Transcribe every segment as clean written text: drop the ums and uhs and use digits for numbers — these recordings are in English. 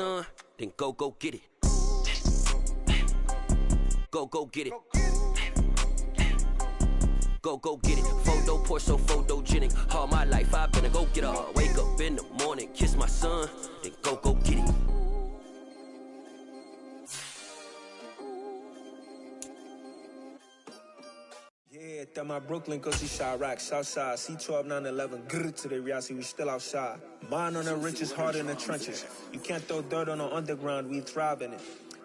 son, then go get it. Go get it. Go get it. Photo poor, so photogenic. All my life I've been a go-getter. Wake up in the morning, kiss my son, then go get it. Yeah, that my Brooklyn, go see Chirac, Southside, C12, 911, grrr to the reality, we still outside. Mine on the riches, hard in the trenches. You can't throw dirt on the underground, we thrive in it.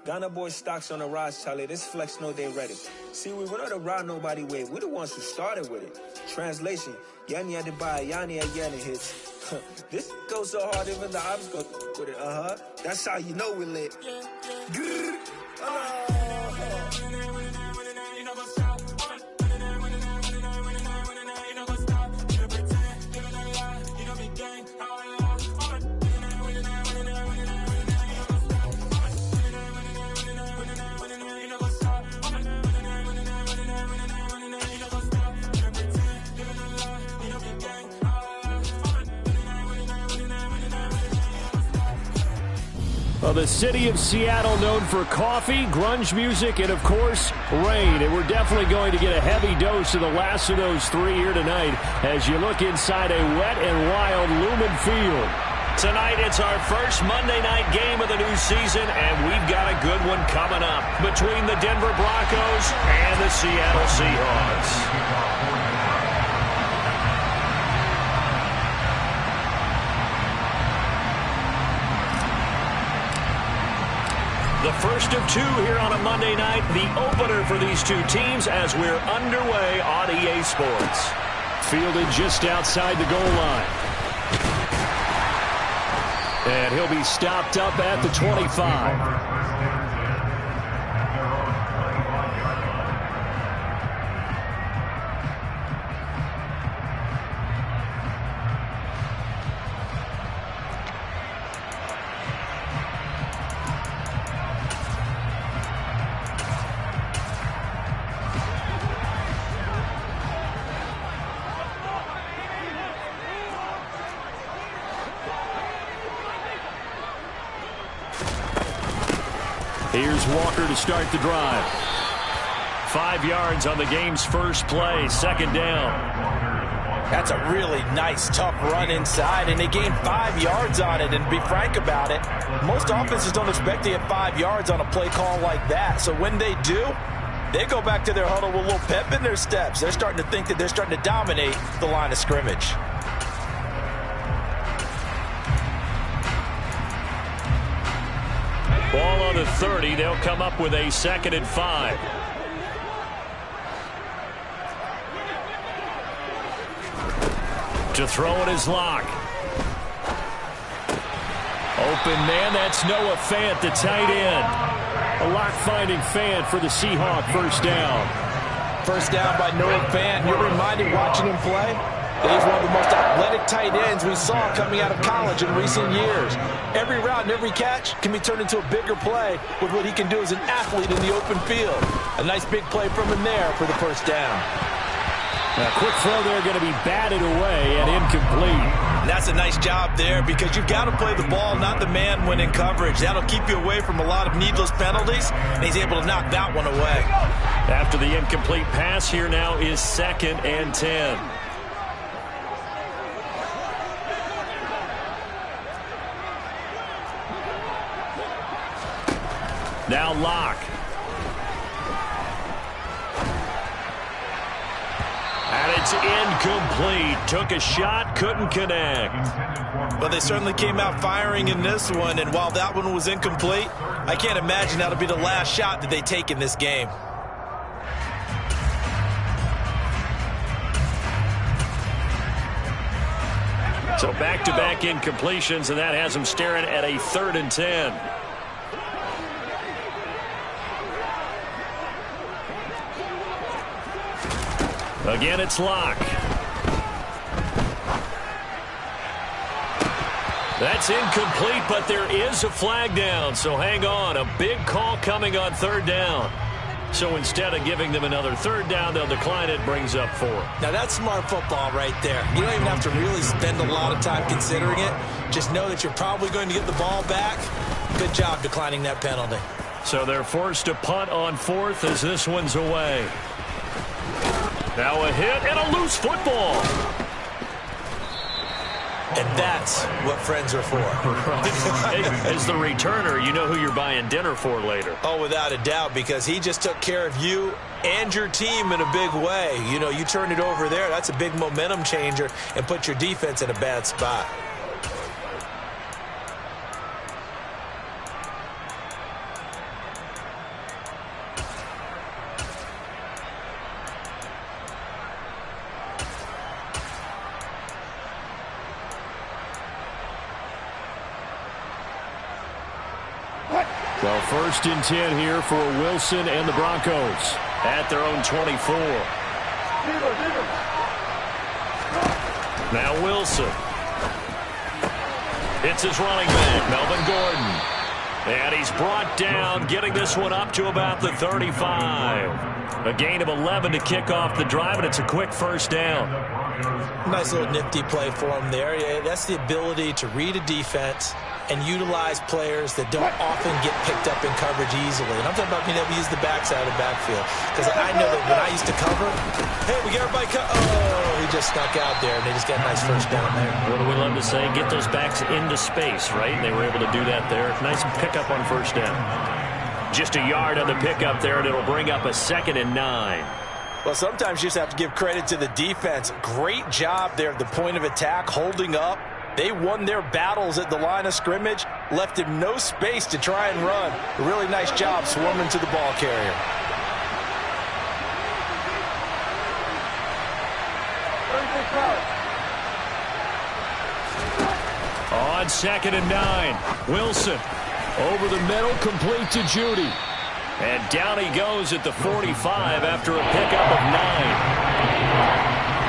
Ghana boy stocks on the rise, Charlie, this flex know they ready. See, we went on the ride nobody with, we the ones who started with it. Translation, Yanni had to buy, Yanni had Yanni hits. This goes so hard, even the ops go with it, That's how you know we lit. Grrr, Well, the city of Seattle known for coffee, grunge music, and, of course, rain. And we're definitely going to get a heavy dose of the last of those three here tonight as you look inside a wet and wild Lumen Field. Tonight, it's our first Monday night game of the new season, and we've got a good one coming up between the Denver Broncos and the Seattle Seahawks. The first of two here on a Monday night, the opener for these two teams as we're underway on EA Sports. Fielded just outside the goal line. And he'll be stopped up at the 25. Here's Walker to start the drive. 5 yards on the game's first play, second down. That's a really nice, tough run inside, and they gained 5 yards on it. And to be frank about it, most offenses don't expect to get 5 yards on a play call like that. So when they do, they go back to their huddle with a little pep in their steps. They're starting to think that they're starting to dominate the line of scrimmage. Ball on the 30. They'll come up with a 2nd and 5. To throw it is Locke. Open man, that's Noah Fant, the tight end. A Locke-finding Fant for the Seahawk first down. First down by Noah Fant. You're reminded watching him play that he's one of the most athletic tight ends we saw coming out of college in recent years. Every route and every catch can be turned into a bigger play with what he can do as an athlete in the open field. A nice big play from him there for the first down. A quick throw there going to be batted away and incomplete. And that's a nice job there because you've got to play the ball, not the man when in coverage. That'll keep you away from a lot of needless penalties, and he's able to knock that one away. After the incomplete pass, here now is 2nd and 10. Now Locke. And it's incomplete. Took a shot, couldn't connect. But they certainly came out firing in this one, and while that one was incomplete, I can't imagine that'll be the last shot that they take in this game. So back-to-back incompletions, and that has them staring at a 3rd and 10. Again, it's Locke. That's incomplete, but there is a flag down, so hang on. A big call coming on 3rd down. So instead of giving them another third down, they'll decline it, brings up 4. Now, that's smart football right there. You don't even have to really spend a lot of time considering it. Just know that you're probably going to get the ball back. Good job declining that penalty. So they're forced to punt on 4th as this one's away. Now a hit and a loose football. And that's what friends are for. As the returner, you know who you're buying dinner for later. Oh, without a doubt, because he just took care of you and your team in a big way. You know, you turned it over there. That's a big momentum changer and put your defense in a bad spot. Well, 1st and 10 here for Wilson and the Broncos at their own 24. Now Wilson. It's his running back, Melvin Gordon. And he's brought down, getting this one up to about the 35. A gain of 11 to kick off the drive, and it's a quick first down. Nice little nifty play for him there. Yeah, that's the ability to read a defense and utilize players that don't often get picked up in coverage easily. And I'm talking about being able to use the backside of the backfield. Because I know that when I used to cover, hey, we got everybody oh, he just snuck out there, and they just got a nice first down there. What do we love to say? Get those backs into space, right? And they were able to do that there. Nice pickup on first down. Just a yard on the pickup there, and it'll bring up a 2nd and 9. Well, sometimes you just have to give credit to the defense. Great job there at the point of attack, holding up. They won their battles at the line of scrimmage, left him no space to try and run. A really nice job swarming to the ball carrier. On 2nd and 9, Wilson over the middle, complete to Judy. And down he goes at the 45 after a pickup of 9.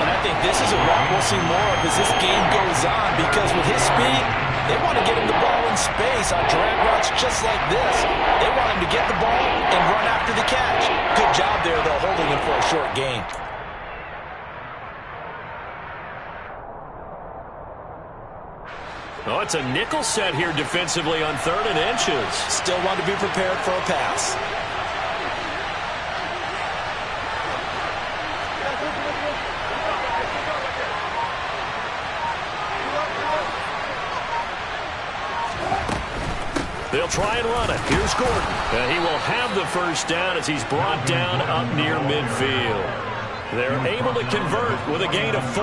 And I think this is a route we'll see more of as this game goes on, because with his speed, they want to get him the ball in space on drag routes just like this. They want him to get the ball and run after the catch. Good job there, though, holding him for a short gain. Oh, it's a nickel set here defensively on 3rd and inches. Still want to be prepared for a pass. They'll try and run it. Here's Gordon. And he will have the first down as he's brought down up near midfield. They're able to convert with a gain of 4.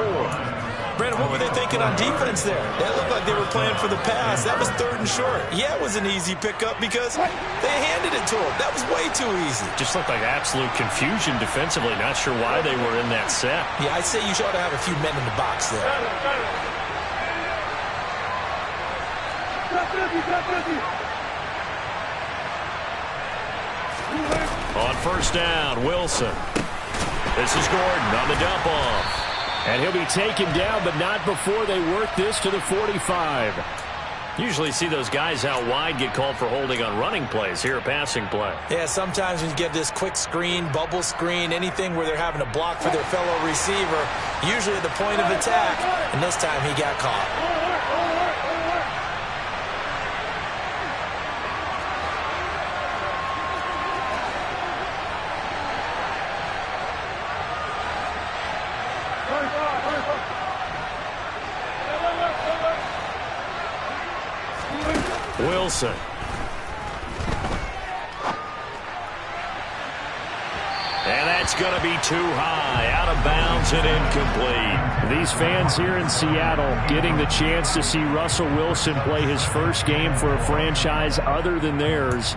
Brandon, what were they thinking on defense there? That looked like they were playing for the pass. That was 3rd and short. Yeah, it was an easy pickup because they handed it to him. That was way too easy. Just looked like absolute confusion defensively. Not sure why they were in that set. Yeah, I'd say you should have a few men in the box there. On first down, Wilson. This is Gordon on the dump off. And he'll be taken down, but not before they work this to the 45. Usually see those guys out wide get called for holding on running plays. Here, a passing play. Yeah, sometimes when you get this quick screen, bubble screen, anything where they're having to block for their fellow receiver, usually at the point of attack, and this time he got caught. Wilson. And that's going to be too high, out of bounds and incomplete. These fans here in Seattle getting the chance to see Russell Wilson play his first game for a franchise other than theirs.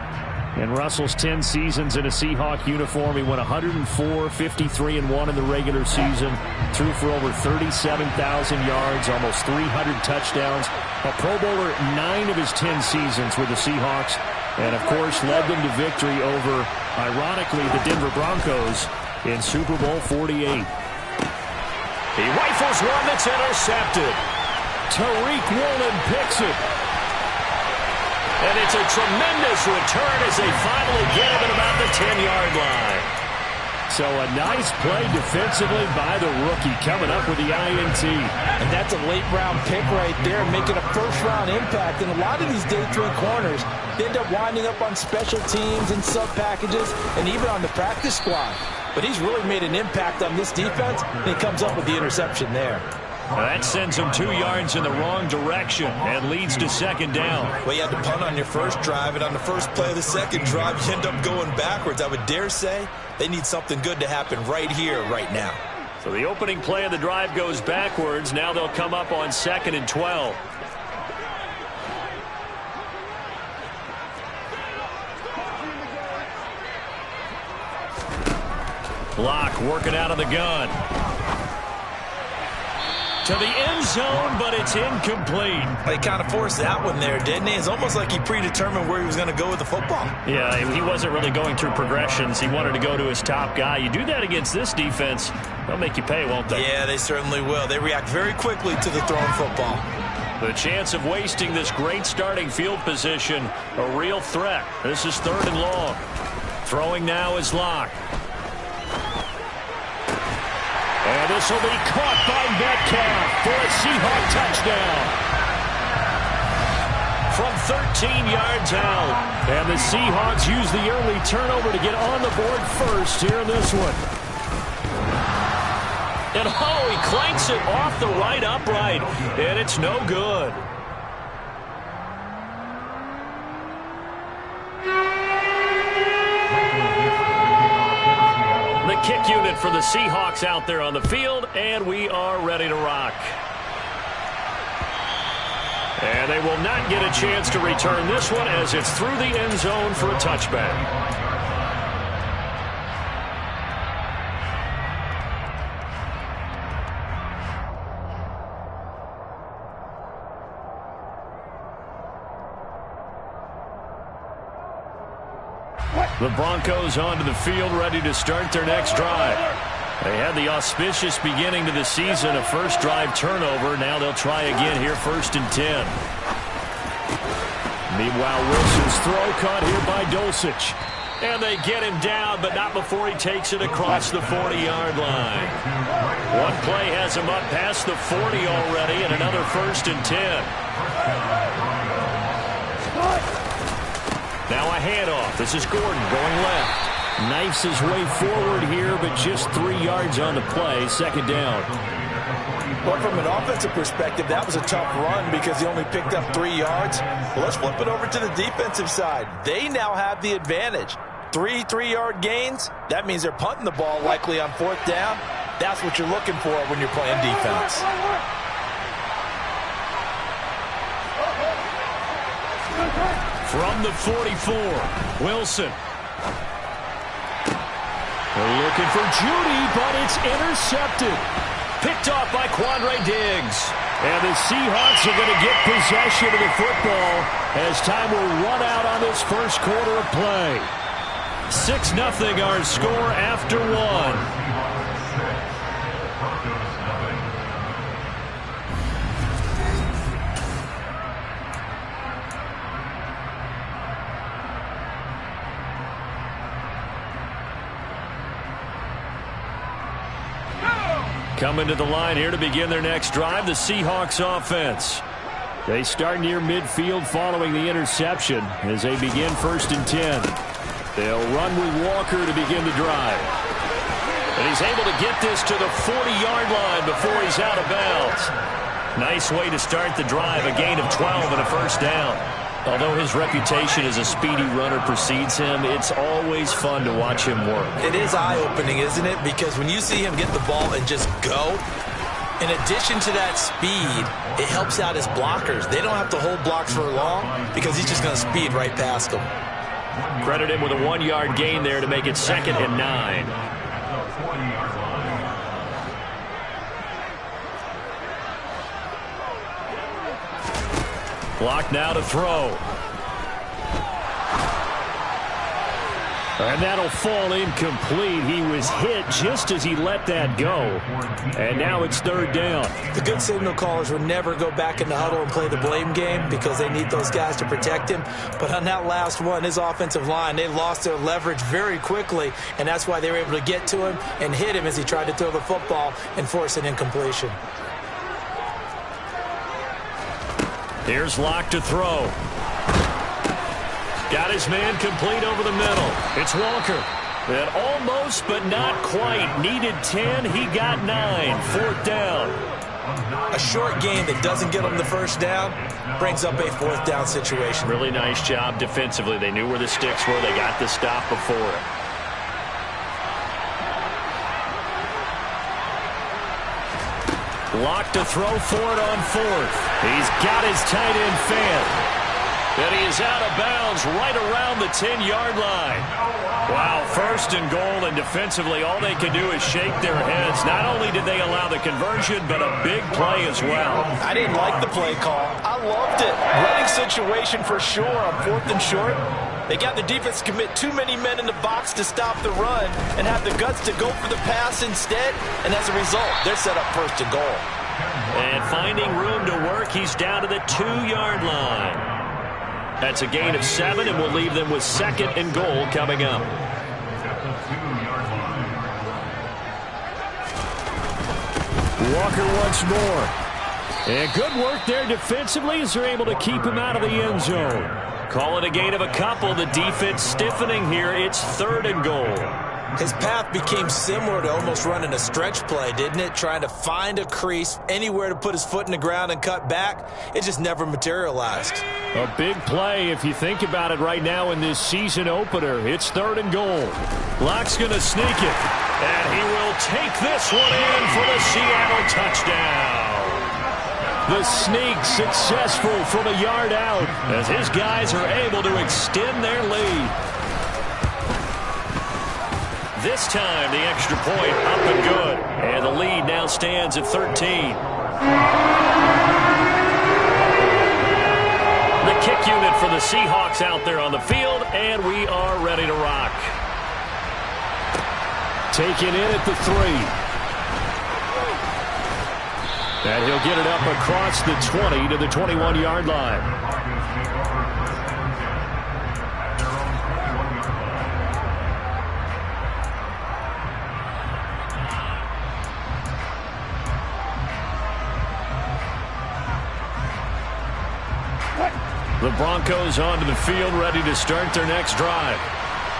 In Russell's 10 seasons in a Seahawk uniform, he won 104, 53-1 in the regular season, threw for over 37,000 yards, almost 300 touchdowns, a Pro Bowler 9 of his 10 seasons with the Seahawks, and of course led them to victory over, ironically, the Denver Broncos in Super Bowl 48. He rifles one that's intercepted. Tariq Woolen picks it. And it's a tremendous return as they finally get him at about the 10-yard line. So a nice play defensively by the rookie coming up with the INT. And that's a late-round pick right there, making a first-round impact. And a lot of these day 3 corners, they end up winding up on special teams and sub-packages and even on the practice squad. But he's really made an impact on this defense, and he comes up with the interception there. Now that sends him 2 yards in the wrong direction and leads to second down. Well, you had to punt on your first drive, and on the first play of the second drive, you end up going backwards. I would dare say they need something good to happen right here, right now. So the opening play of the drive goes backwards. Now they'll come up on 2nd and 12. Block working out of the gun. To the end zone, but it's incomplete. He kind of forced that one there, didn't he? It's almost like he predetermined where he was going to go with the football. Yeah, he wasn't really going through progressions. He wanted to go to his top guy. You do that against this defense, they'll make you pay, won't they? Yeah, they certainly will. They react very quickly to the thrown football. The chance of wasting this great starting field position, a real threat. This is 3rd and long. Throwing now is Locke. And this will be caught by Metcalf for a Seahawk touchdown. From 13 yards out. And the Seahawks use the early turnover to get on the board first here in this one. And he clanks it off the right upright. And it's no good. The kick unit for the Seahawks out there on the field, and we are ready to rock. And they will not get a chance to return this one as it's through the end zone for a touchback. The Broncos onto the field, ready to start their next drive. They had the auspicious beginning to the season, a first drive turnover. Now they'll try again here, 1st and 10. Meanwhile, Wilson's throw caught here by Dulcich. And they get him down, but not before he takes it across the 40-yard line. One play has him up past the 40 already, and another 1st and 10. Now a handoff. This is Gordon going left. Knifes his way forward here, but just 3 yards on the play. Second down. Well, from an offensive perspective, that was a tough run because he only picked up 3 yards. Well, let's flip it over to the defensive side. They now have the advantage. 3 3-yard gains. That means they're punting the ball likely on 4th down. That's what you're looking for when you're playing defense. From the 44, Wilson. They're looking for Judy, but it's intercepted. Picked off by Quandre Diggs. And the Seahawks are going to get possession of the football as time will run out on this first quarter of play. 6-0 our score after 1. Coming to the line here to begin their next drive, the Seahawks offense. They start near midfield following the interception as they begin 1st and 10. They'll run with Walker to begin the drive. And he's able to get this to the 40-yard line before he's out of bounds. Nice way to start the drive, a gain of 12 and a 1st down. Although his reputation as a speedy runner precedes him, it's always fun to watch him work. It is eye-opening, isn't it? Because when you see him get the ball and just go, in addition to that speed, it helps out his blockers. They don't have to hold blocks for long because he's just going to speed right past them. Credit him with a 1-yard gain there to make it 2nd and 9. Block now to throw. And that'll fall incomplete. He was hit just as he let that go. And now it's third down. The good signal callers would never go back in the huddle and play the blame game because they need those guys to protect him. But on that last one, his offensive line, they lost their leverage very quickly, and that's why they were able to get to him and hit him as he tried to throw the football and force an incompletion. Here's Locke to throw. Got his man complete over the middle. It's Walker. And almost, but not quite. Needed 10. He got 9. Fourth down. A short game that doesn't get them the first down brings up a fourth down situation. Really nice job defensively. They knew where the sticks were. They got the stop before it. Locke to throw for it on fourth. He's got his tight end fan. And he is out of bounds right around the 10-yard line. Wow, first and goal, and defensively all they can do is shake their heads. Not only did they allow the conversion, but a big play as well. I didn't like the play call. I loved it. Running situation for sure on fourth and short. They got the defense to commit too many men in the box to stop the run and have the guts to go for the pass instead. And as a result, they're set up first and goal. And finding room to work, he's down to the 2-yard line. That's a gain of 7, and we'll leave them with second and goal coming up. Walker once more. And good work there defensively as they're able to keep him out of the end zone. Call it a gain of a couple. The defense stiffening here. It's third and goal. His path became similar to almost running a stretch play, didn't it? Trying to find a crease, anywhere to put his foot in the ground and cut back. It just never materialized. A big play if you think about it right now in this season opener. It's third and goal. Locke's going to sneak it. And he will take this one in for the Seattle touchdown. The sneak successful from a yard out as his guys are able to extend their lead. This time, the extra point up and good. And the lead now stands at 13. The kick unit for the Seahawks out there on the field, and we are ready to rock. Taken in at the 3. And he'll get it up across the 20 to the 21-yard line. The Broncos onto the field, ready to start their next drive.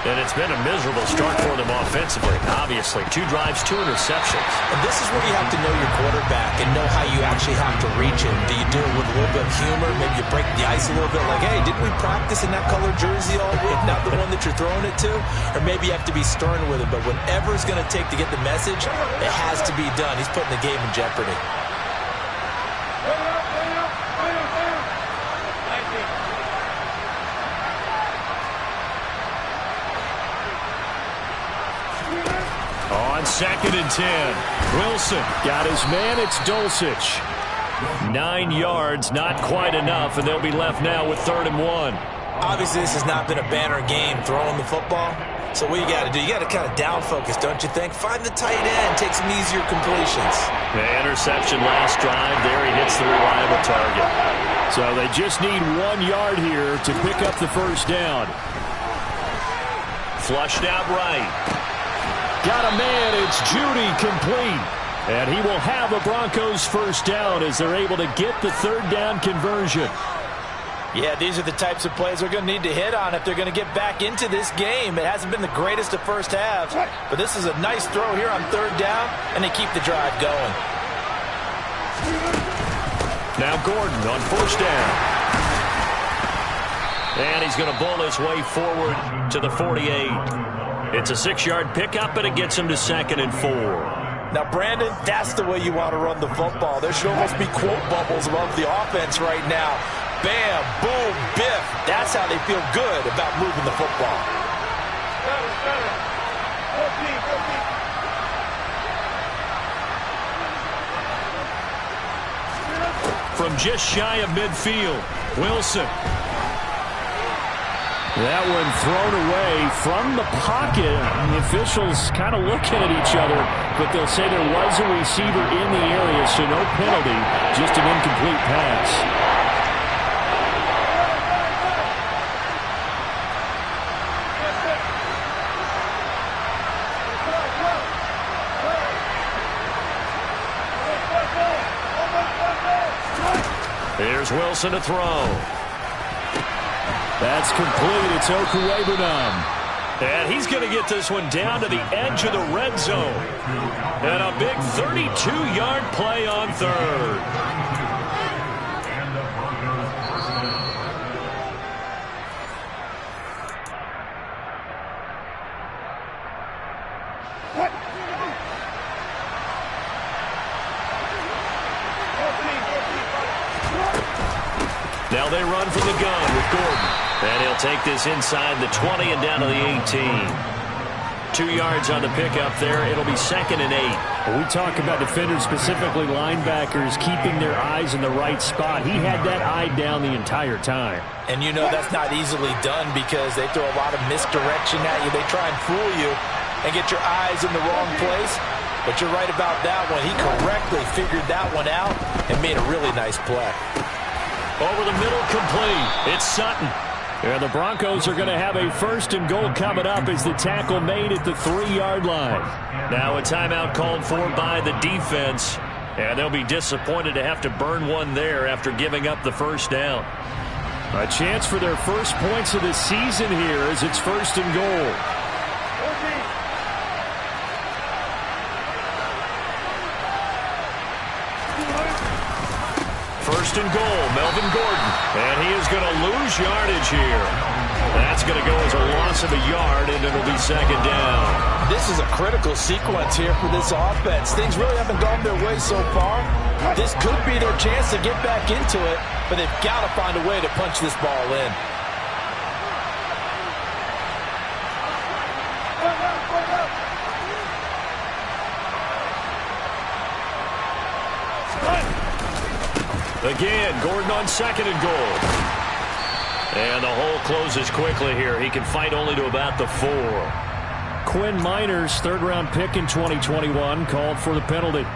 And it's been a miserable start for them offensively. Obviously, 2 drives, 2 interceptions. And this is where you have to know your quarterback and know how you actually have to reach him. Do you do it with a little bit of humor? Maybe you break the ice a little bit like, hey, didn't we practice in that colored jersey all week? Not the one that you're throwing it to? Or maybe you have to be stern with him. But whatever it's going to take to get the message, it has to be done. He's putting the game in jeopardy. On second and 10, Wilson got his man. It's Dulcich. 9 yards, not quite enough, and they'll be left now with third and 1. Obviously, this has not been a banner game throwing the football. So what you got to do, you got to kind of down focus, don't you think? Find the tight end, take some easier completions. The interception last drive there. He hits the reliable target. So they just need 1 yard here to pick up the first down. Flushed out right. Got a man. It's Judy complete. And he will have a Broncos first down as they're able to get the third down conversion. Yeah, these are the types of plays they're going to need to hit on if they're going to get back into this game. It hasn't been the greatest of first halves, but this is a nice throw here on third down, and they keep the drive going. Now Gordon on first down. And he's going to bowl his way forward to the 48. It's a 6-yard pickup, and it gets him to second and 4. Now, Brandon, that's the way you want to run the football. There should almost be quote bubbles above the offense right now. Bam, boom, biff. That's how they feel good about moving the football. From just shy of midfield, Wilson. That one thrown away from the pocket. The officials kind of looking at each other, but they'll say there was a receiver in the area, so no penalty, just an incomplete pass. Here's Wilson to throw. That's complete. It's Okuwebunam. And he's going to get this one down to the edge of the red zone. And a big 32-yard play on third. Now they run from the gun with Gordon. And he'll take this inside the 20 and down to the 18. 2 yards on the pickup there. It'll be 2nd and 8. We talk about defenders, specifically linebackers, keeping their eyes in the right spot. He had that eye down the entire time. And you know that's not easily done because they throw a lot of misdirection at you. They try and fool you and get your eyes in the wrong place. But you're right about that one. He correctly figured that one out and made a really nice play. Over the middle, complete. It's Sutton. And the Broncos are going to have a 1st and goal coming up as the tackle made at the 3-yard line. Now a timeout called for by the defense. And they'll be disappointed to have to burn one there after giving up the first down. A chance for their first points of the season here as it's 1st and goal. First and goal, Melvin Gordon. And he is going to lose yardage here. That's going to go as a loss of a yard, and it'll be 2nd down. This is a critical sequence here for this offense. Things really haven't gone their way so far. This could be their chance to get back into it, but they've got to find a way to punch this ball in. Again, Gordon on 2nd and goal. And the hole closes quickly here. He can fight only to about the 4. Quinn Miners, 3rd-round pick in 2021, called for the penalty.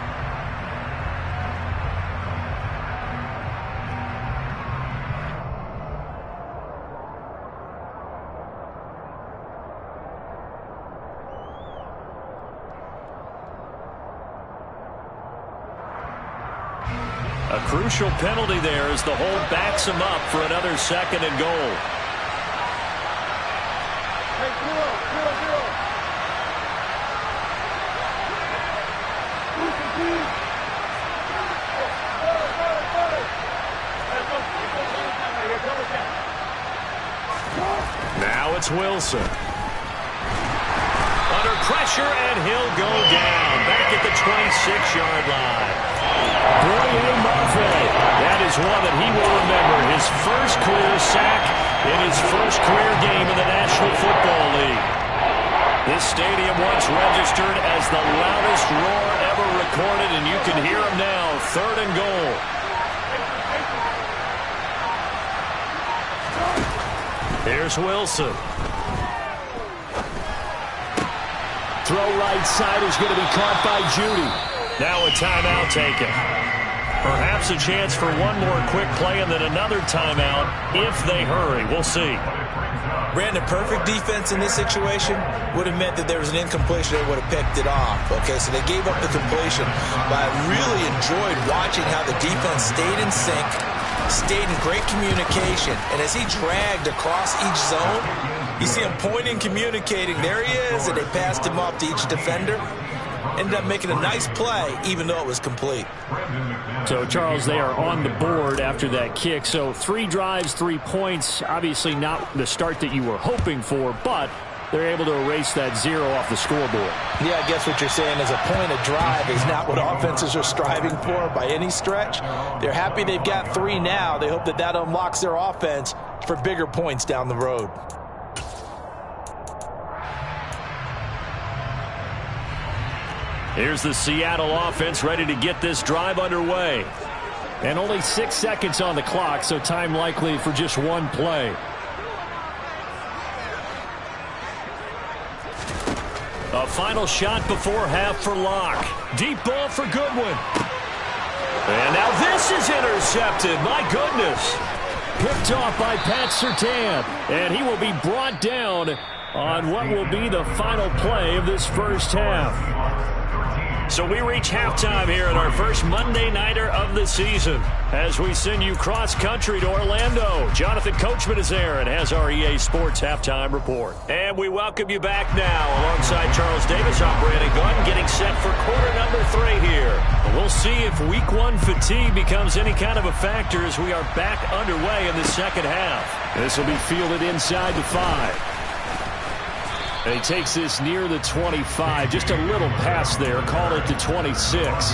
A crucial penalty there as the hold backs him up for another 2nd and goal. Now it's Wilson. Under pressure, and he'll go down. Back at the 26-yard line. Boye Mafe. That is one that he will remember. His first career sack in his first career game in the National Football League. This stadium once registered as the loudest roar ever recorded, and you can hear him now. 3rd and goal. Here's Wilson. Throw right side is going to be caught by Judy. Now a timeout taken. Perhaps a chance for one more quick play and then another timeout if they hurry. We'll see. Brandon, perfect defense in this situation would have meant that there was an incompletion. They would have picked it off. Okay, so they gave up the completion. But I really enjoyed watching how the defense stayed in sync, stayed in great communication. And as he dragged across each zone, you see him pointing, communicating. There he is, and they passed him off to each defender. Ended up making a nice play, even though it was complete. So, Charles, they are on the board after that kick. So 3 drives, 3 points. Obviously not the start that you were hoping for, but they're able to erase that 0 off the scoreboard. Yeah, I guess what you're saying is a point of drive is not what offenses are striving for by any stretch. They're happy they've got 3 now. They hope that that unlocks their offense for bigger points down the road. Here's the Seattle offense ready to get this drive underway. And only 6 seconds on the clock, so time likely for just one play. A final shot before half for Locke. Deep ball for Goodwin. And now this is intercepted. My goodness. Picked off by Pat Surtain. And he will be brought down on what will be the final play of this first half. So we reach halftime here at our first Monday Nighter of the season as we send you cross-country to Orlando. Jonathan Coachman is there and has our EA Sports Halftime Report. And we welcome you back now alongside Charles Davis. I'm Brandon Gunn getting set for quarter number 3 here. We'll see if week 1 fatigue becomes any kind of a factor as we are back underway in the second half. This will be fielded inside the 5. And he takes this near the 25. Just a little pass there. Call it the 26.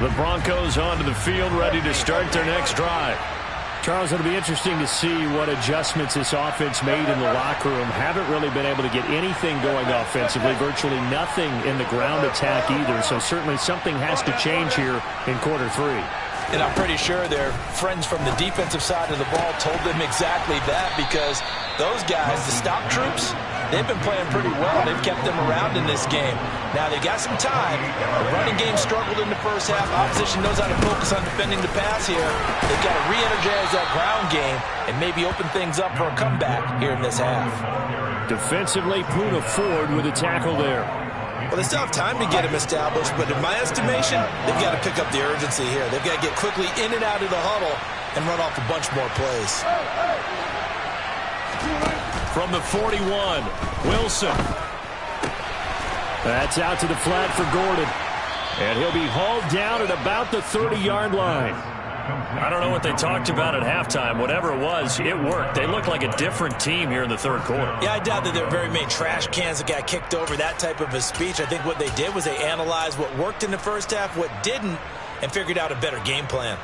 The Broncos onto the field, ready to start their next drive. Charles, it'll be interesting to see what adjustments this offense made in the locker room. Haven't really been able to get anything going offensively. Virtually nothing in the ground attack either. So certainly something has to change here in quarter 3. And I'm pretty sure their friends from the defensive side of the ball told them exactly that, because those guys, the stop troops, they've been playing pretty well. They've kept them around in this game. Now, they've got some time. The running game struggled in the first half. Opposition knows how to focus on defending the pass here. They've got to re-energize that ground game and maybe open things up for a comeback here in this half. Defensively, Poona Ford with a tackle there. Well, they still have time to get him established, but in my estimation, they've got to pick up the urgency here. They've got to get quickly in and out of the huddle and run off a bunch more plays. From the 41, Wilson. That's out to the flat for Gordon. And he'll be hauled down at about the 30-yard line. I don't know what they talked about at halftime. Whatever it was, it worked. They look like a different team here in the third quarter. Yeah, I doubt that there were very many trash cans that got kicked over, that type of a speech. I think what they did was they analyzed what worked in the first half, what didn't, and figured out a better game plan.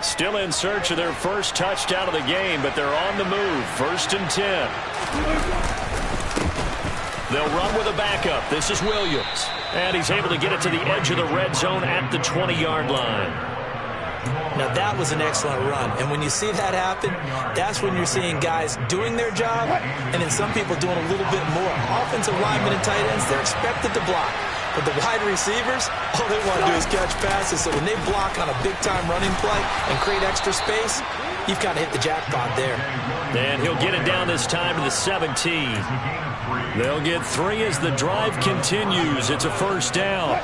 Still in search of their first touchdown of the game, but they're on the move. 1st and 10. They'll run with a backup. This is Williams. And he's able to get it to the edge of the red zone at the 20-yard line. Now, that was an excellent run. And when you see that happen, that's when you're seeing guys doing their job and then some people doing a little bit more. Offensive linemen and tight ends, they're expected to block. But the wide receivers, all they want to do is catch passes. So when they block on a big-time running play and create extra space, you've kind of hit the jackpot there. And he'll get it down this time to the 17. They'll get 3 as the drive continues. It's a first down.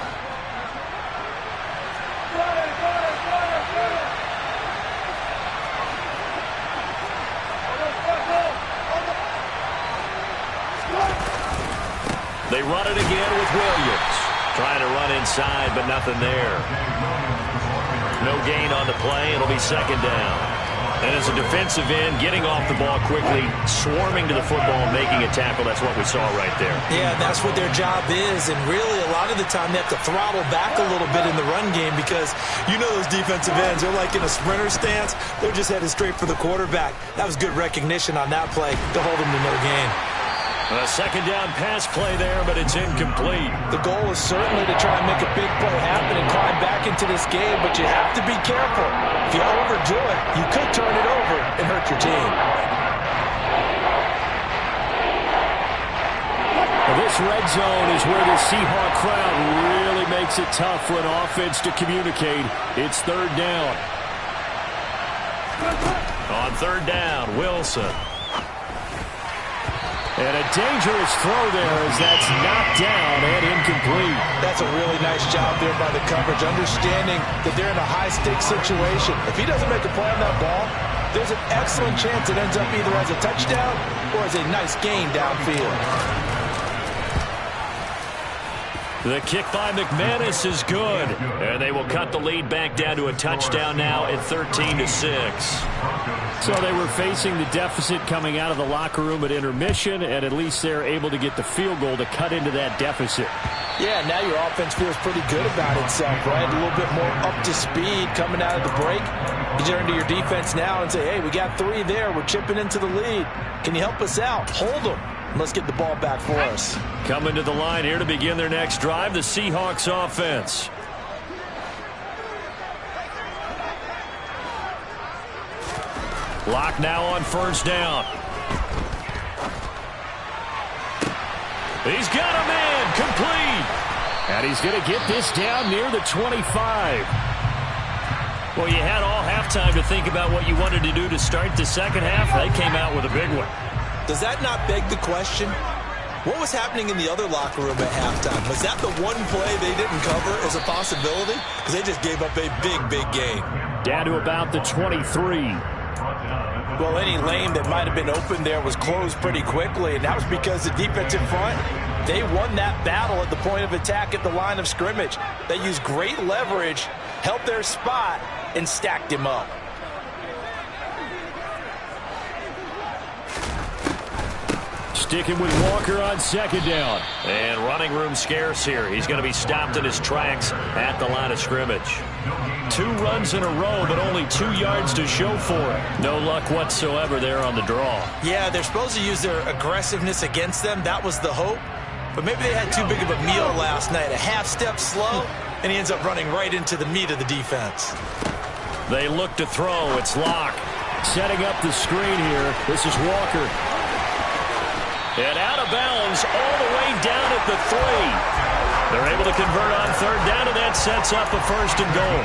They run it again with Williams. Trying to run inside, but nothing there. No gain on the play. It'll be second down. And as a defensive end, getting off the ball quickly, swarming to the football and making a tackle, that's what we saw right there. Yeah, that's what their job is. And really, a lot of the time, they have to throttle back a little bit in the run game because you know those defensive ends, they're like in a sprinter stance. They're just headed straight for the quarterback. That was good recognition on that play to hold them to no gain. A second down pass play there, but it's incomplete. The goal is certainly to try and make a big play happen and climb back into this game, but you have to be careful. If you overdo it, you could turn it over and hurt your team. Well, this red zone is where the Seahawk crowd really makes it tough for an offense to communicate. It's third down. On third down, Wilson. And a dangerous throw there as that's knocked down and incomplete. That's a really nice job there by the coverage, understanding that they're in a high-stakes situation. If he doesn't make a play on that ball, there's an excellent chance it ends up either as a touchdown or as a nice gain downfield. The kick by McManus is good. And they will cut the lead back down to a touchdown now at 13-6. So they were facing the deficit coming out of the locker room at intermission, and at least they're able to get the field goal to cut into that deficit. Yeah, now your offense feels pretty good about itself, right? A little bit more up to speed coming out of the break. You turn to your defense now and say, hey, we got 3 there. We're chipping into the lead. Can you help us out? Hold them. Let's get the ball back for us. Coming to the line here to begin their next drive, the Seahawks offense. Lock now on first down. He's got a man, complete. And he's going to get this down near the 25. Well, you had all halftime to think about what you wanted to do to start the second half. They came out with a big one. Does that not beg the question? What was happening in the other locker room at halftime? Was that the one play they didn't cover as a possibility? Because they just gave up a big, big game. Down to about the 23. Well, any lane that might have been open there was closed pretty quickly, and that was because the defensive front, they won that battle at the point of attack at the line of scrimmage. They used great leverage, held their spot, and stacked him up. Sticking with Walker on second down. And running room scarce here. He's going to be stopped in his tracks at the line of scrimmage. 2 runs in a row, but only 2 yards to show for it. No luck whatsoever there on the draw. Yeah, they're supposed to use their aggressiveness against them. That was the hope. But maybe they had too big of a meal last night. A half step slow, and he ends up running right into the meat of the defense. They look to throw. It's Locke. Setting up the screen here. This is Walker. And out of bounds all the way down at the 3. They're able to convert on third down, and that sets up a first and goal.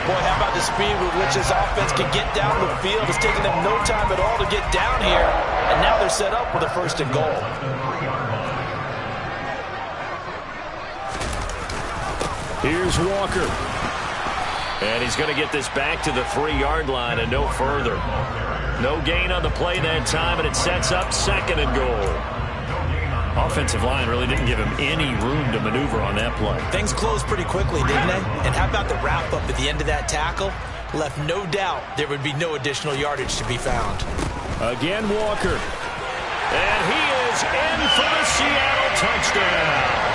Boy, how about the speed with which this offense can get down the field? It's taking them no time at all to get down here, and now they're set up with a first and goal. Here's Walker. And he's going to get this back to the 3-yard line and no further. No gain on the play that time, and it sets up second and goal. Offensive line really didn't give him any room to maneuver on that play. Things closed pretty quickly, didn't they? And how about the wrap-up at the end of that tackle? Left no doubt there would be no additional yardage to be found. Again, Walker. And he is in for the Seattle touchdown.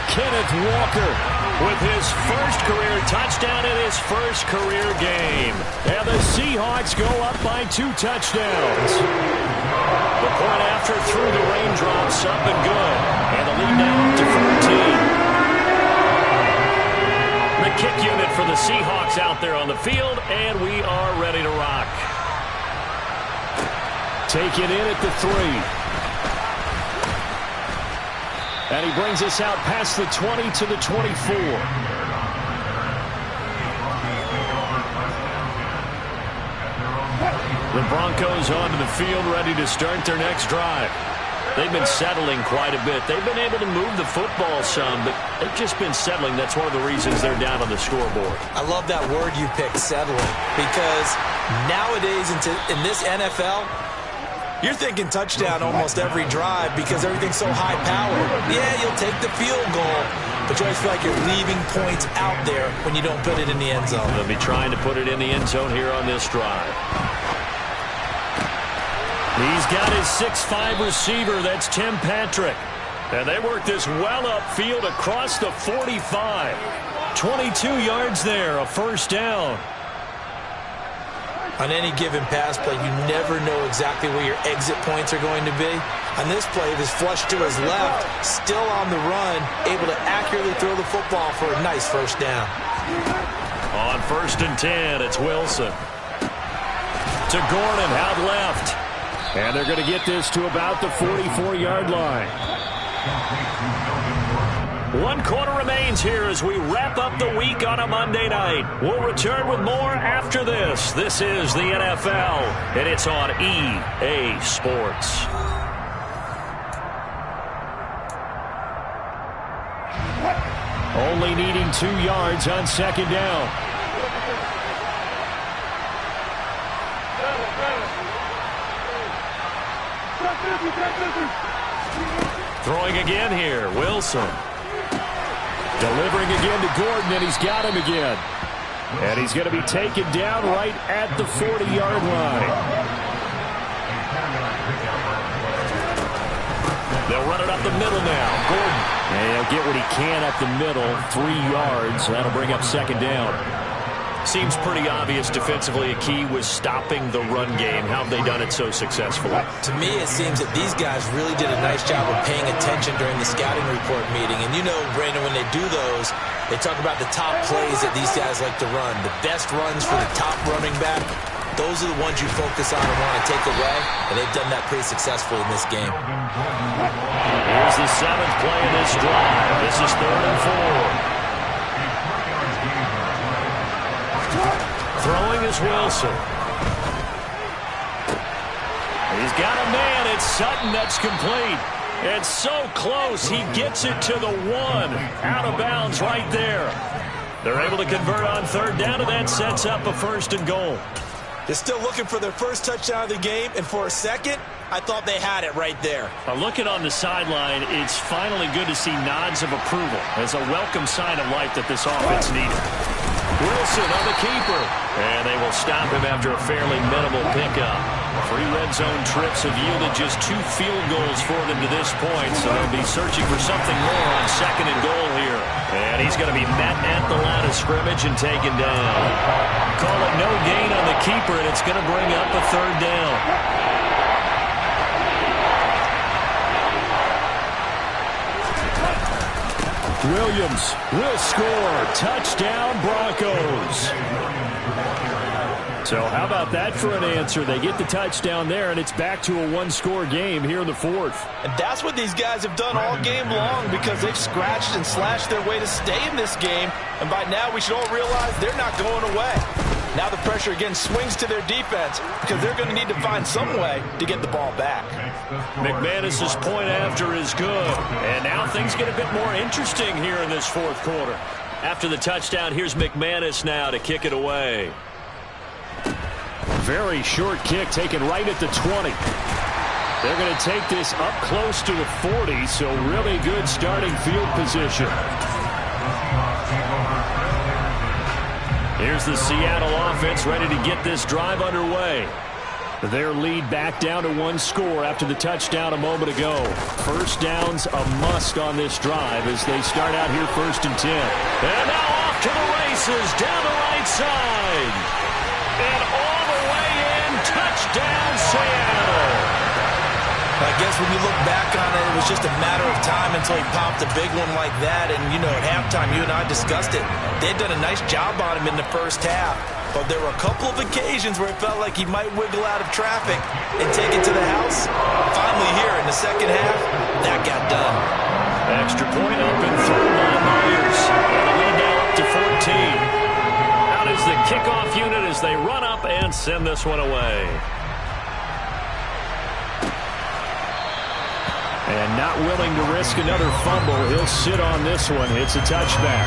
Kenneth Walker with his first career touchdown in his first career game. And the Seahawks go up by 2 touchdowns. The point after through the raindrops up and good. And the lead now up to 14. The kick unit for the Seahawks out there on the field, and we are ready to rock. Take it in at the 3. And he brings us out past the 20 to the 24. The Broncos onto the field, ready to start their next drive. They've been settling quite a bit. They've been able to move the football some, but they've just been settling. That's one of the reasons they're down on the scoreboard. I love that word you picked, settling, because nowadays in this NFL, you're thinking touchdown almost every drive because everything's so high-powered. Yeah, you'll take the field goal, but you always feel like you're leaving points out there when you don't put it in the end zone. They'll be trying to put it in the end zone here on this drive. He's got his 6'5" receiver. That's Tim Patrick. And they work this well upfield across the 45. 22 yards there, a first down. On any given pass play, you never know exactly where your exit points are going to be. On this play, it was flushed to his left, still on the run, able to accurately throw the football for a nice first down. On 1st and 10, it's Wilson. To Gordon, out left. And they're going to get this to about the 44-yard line. 1 quarter remains here as we wrap up the week on a Monday night. We'll return with more after this. This is the NFL, and it's on EA Sports. Only needing 2 yards on second down. Throwing again here, Wilson. Delivering again to Gordon, and he's got him again. And he's going to be taken down right at the 40-yard line. They'll run it up the middle now. Gordon. And he'll get what he can up the middle, 3 yards. That'll bring up second down. Seems pretty obvious defensively a key was stopping the run game. How have they done it so successfully? To me, it seems that these guys really did a nice job of paying attention during the scouting report meeting. And you know, Brandon, when they do those, they talk about the top plays that these guys like to run. The best runs for the top running back. those are the ones you focus on and want to take away, and they've done that pretty successfully in this game. Here's the 7th play of this drive. This is 3rd and 4. Throwing is Wilson. He's got a man. It's Sutton that's complete. It's so close. He gets it to the 1. Out of bounds right there. They're able to convert on 3rd down, and that sets up a 1st and goal. They're still looking for their first touchdown of the game, and for a second, I thought they had it right there. Looking on the sideline, it's finally good to see nods of approval as a welcome sign of life that this offense needed. Wilson on the keeper, and they will stop him after a fairly minimal pickup. 3 red zone trips have yielded just 2 field goals for them to this point, so they'll be searching for something more on 2nd and goal here. And he's going to be met at the line of scrimmage and taken down. Call it no gain on the keeper, and it's going to bring up a 3rd down. Williams will score. Touchdown, Broncos. So how about that for an answer? They get the touchdown there, and it's back to a 1-score game here in the 4th. And that's what these guys have done all game long, because they've scratched and slashed their way to stay in this game. And by now, we should all realize they're not going away. Now the pressure again swings to their defense, because they're going to need to find some way to get the ball back. McManus's point after is good. And now things get a bit more interesting here in this 4th quarter. After the touchdown, here's McManus now to kick it away. Very short kick taken right at the 20. They're going to take this up close to the 40, so really good starting field position. Here's the Seattle offense ready to get this drive underway. Their lead back down to 1 score after the touchdown a moment ago. 1st down's a must on this drive as they start out here 1st and 10. And now off to the races down the right side. And all the way in, touchdown Seattle. I guess when you look back on it, it was just a matter of time until he popped a big one like that. And, you know, at halftime, you and I discussed it. They'd done a nice job on him in the first half. But there were a couple of occasions where it felt like he might wiggle out of traffic and take it to the house. Finally here in the second half, that got done. Extra point up and through by Myers. And the lead now up to 14. Out is the kickoff unit as they run up and send this one away. And not willing to risk another fumble. He'll sit on this one. It's a touchback.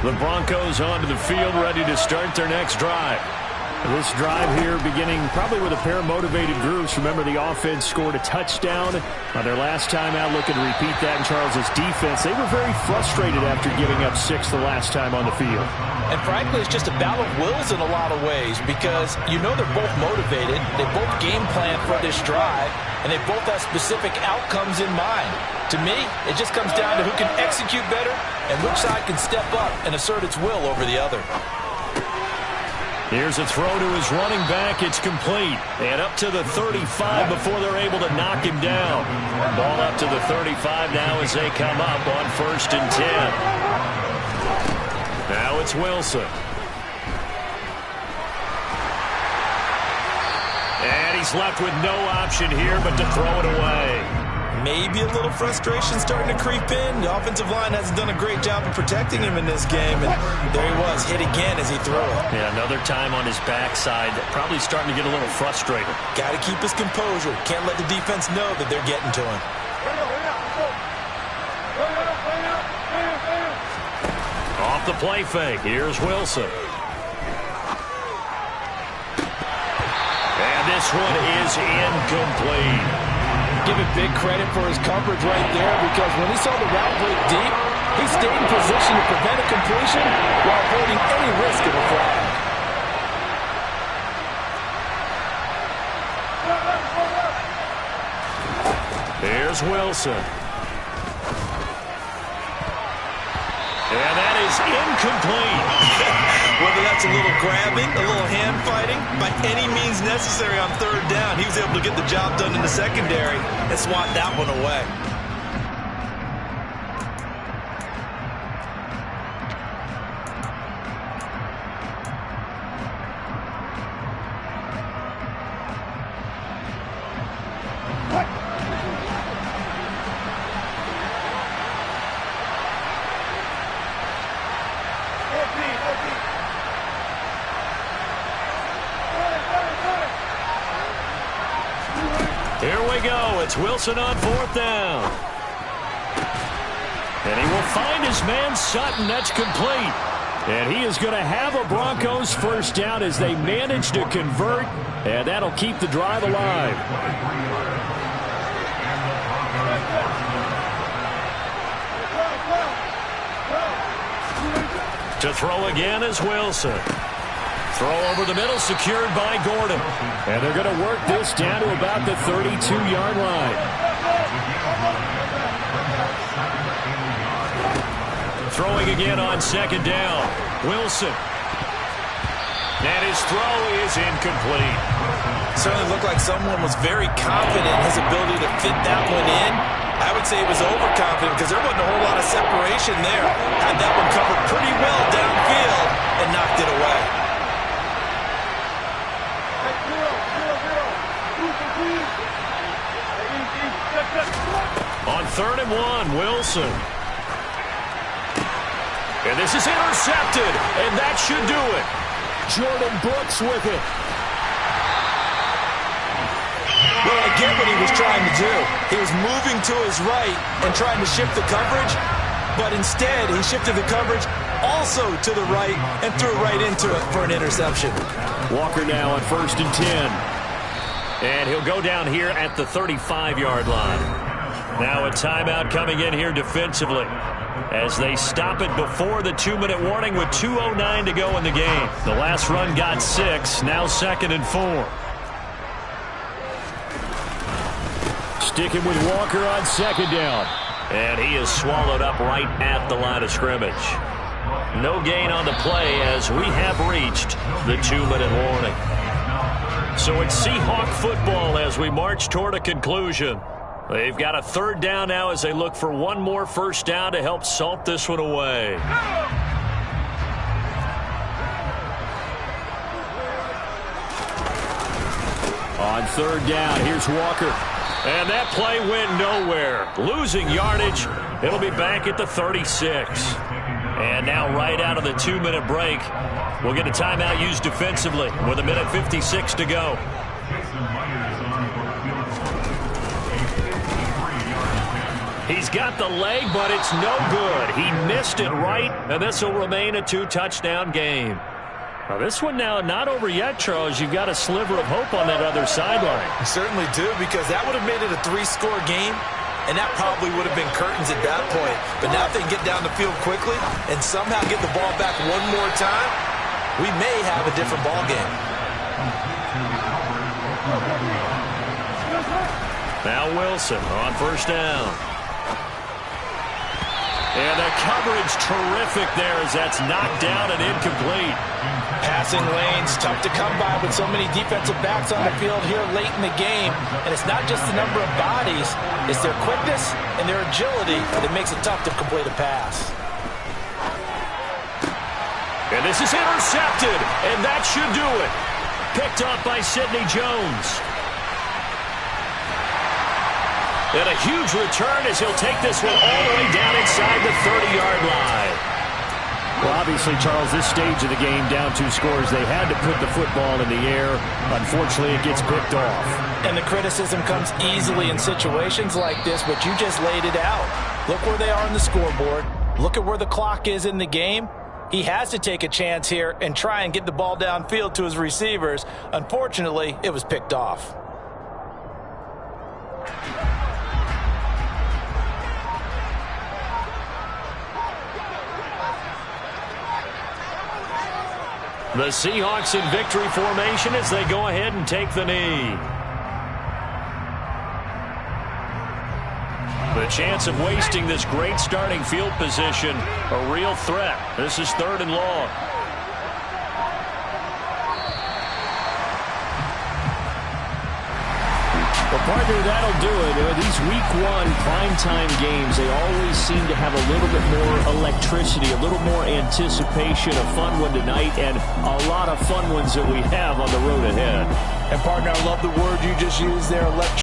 The Broncos onto the field, ready to start their next drive. This drive here beginning probably with a pair of motivated groups. Remember, the offense scored a touchdown on their last time out, looking to repeat that in Charles's defense. They were very frustrated after giving up 6 the last time on the field. And frankly, it's just a battle of wills in a lot of ways, because you know they're both motivated, they both game plan for this drive, and they both have specific outcomes in mind. To me, it just comes down to who can execute better and which side can step up and assert its will over the other. Here's a throw to his running back. It's complete. And up to the 35 before they're able to knock him down. Ball up to the 35 now as they come up on 1st and 10. Now it's Wilson. And he's left with no option here but to throw it away. Maybe a little frustration starting to creep in. The offensive line hasn't done a great job of protecting him in this game. And there he was, hit again as he threw it. Yeah, another time on his backside. Probably starting to get a little frustrated. Got to keep his composure. Can't let the defense know that they're getting to him. Off the play fake. Here's Wilson. And this one is incomplete. Give it big credit for his coverage right there, because when he saw the route break deep, he stayed in position to prevent a completion while avoiding any risk of a flag. Here's Wilson. And that is incomplete. Whether that's a little grabbing, a little hand fighting, by any means necessary on third down, he was able to get the job done in the secondary and swat that one away. Here we go. It's Wilson on fourth down. And he will find his man Sutton. That's complete. And he is going to have a Broncos first down as they manage to convert. And that'll keep the drive alive. To throw again is Wilson. Throw over the middle, secured by Gordon. And they're going to work this down to about the 32-yard line. Throwing again on second down. Wilson. And his throw is incomplete. Certainly looked like someone was very confident in his ability to fit that one in. I would say he was overconfident because there wasn't a whole lot of separation there. Had that one covered pretty well downfield and knocked it away. On 3rd and 1, Wilson. And this is intercepted, and that should do it. Jordan Brooks with it. Well, I get what he was trying to do. He was moving to his right and trying to shift the coverage, but instead he shifted the coverage also to the right and threw right into it for an interception. Walker now on 1st and 10. And he'll go down here at the 35-yard line. Now a timeout coming in here defensively as they stop it before the 2-minute warning with 2:09 to go in the game. The last run got 6, now 2nd and 4. Sticking with Walker on 2nd down. And he is swallowed up right at the line of scrimmage. No gain on the play as we have reached the 2-minute warning. So it's Seahawk football as we march toward a conclusion. They've got a 3rd down now as they look for one more first down to help salt this one away. On 3rd down, here's Walker. And that play went nowhere. Losing yardage. It'll be back at the 36. And now right out of the 2-minute break, we'll get a timeout used defensively with 1:56 to go. He's got the leg, but it's no good. He missed it right, and this will remain a 2-touchdown game. Now this one now not over yet, Charles. You've got a sliver of hope on that other sideline. You certainly do, because that would have made it a 3-score game, and that probably would have been curtains at that point. But now if they can get down the field quickly and somehow get the ball back one more time, we may have a different ball game. Now Wilson on 1st down. And the coverage terrific there as that's knocked down and incomplete. Passing lanes, tough to come by with so many defensive backs on the field here late in the game. And it's not just the number of bodies, it's their quickness and their agility that makes it tough to complete a pass. And this is intercepted, and that should do it. Picked up by Sidney Jones. And a huge return as he'll take this one all the way down inside the 30-yard line. Well, obviously, Charles, this stage of the game, down 2 scores, they had to put the football in the air. Unfortunately, it gets picked off. And the criticism comes easily in situations like this, but you just laid it out. Look where they are on the scoreboard. Look at where the clock is in the game. He has to take a chance here and try and get the ball downfield to his receivers. Unfortunately, it was picked off. The Seahawks in victory formation as they go ahead and take the knee. The chance of wasting this great starting field position, a real threat. This is 3rd and long. Partner, that'll do it. These week one primetime games, they always seem to have a little bit more electricity, a little more anticipation. A fun one tonight, and a lot of fun ones that we have on the road ahead. And, partner, I love the word you just used there, electricity.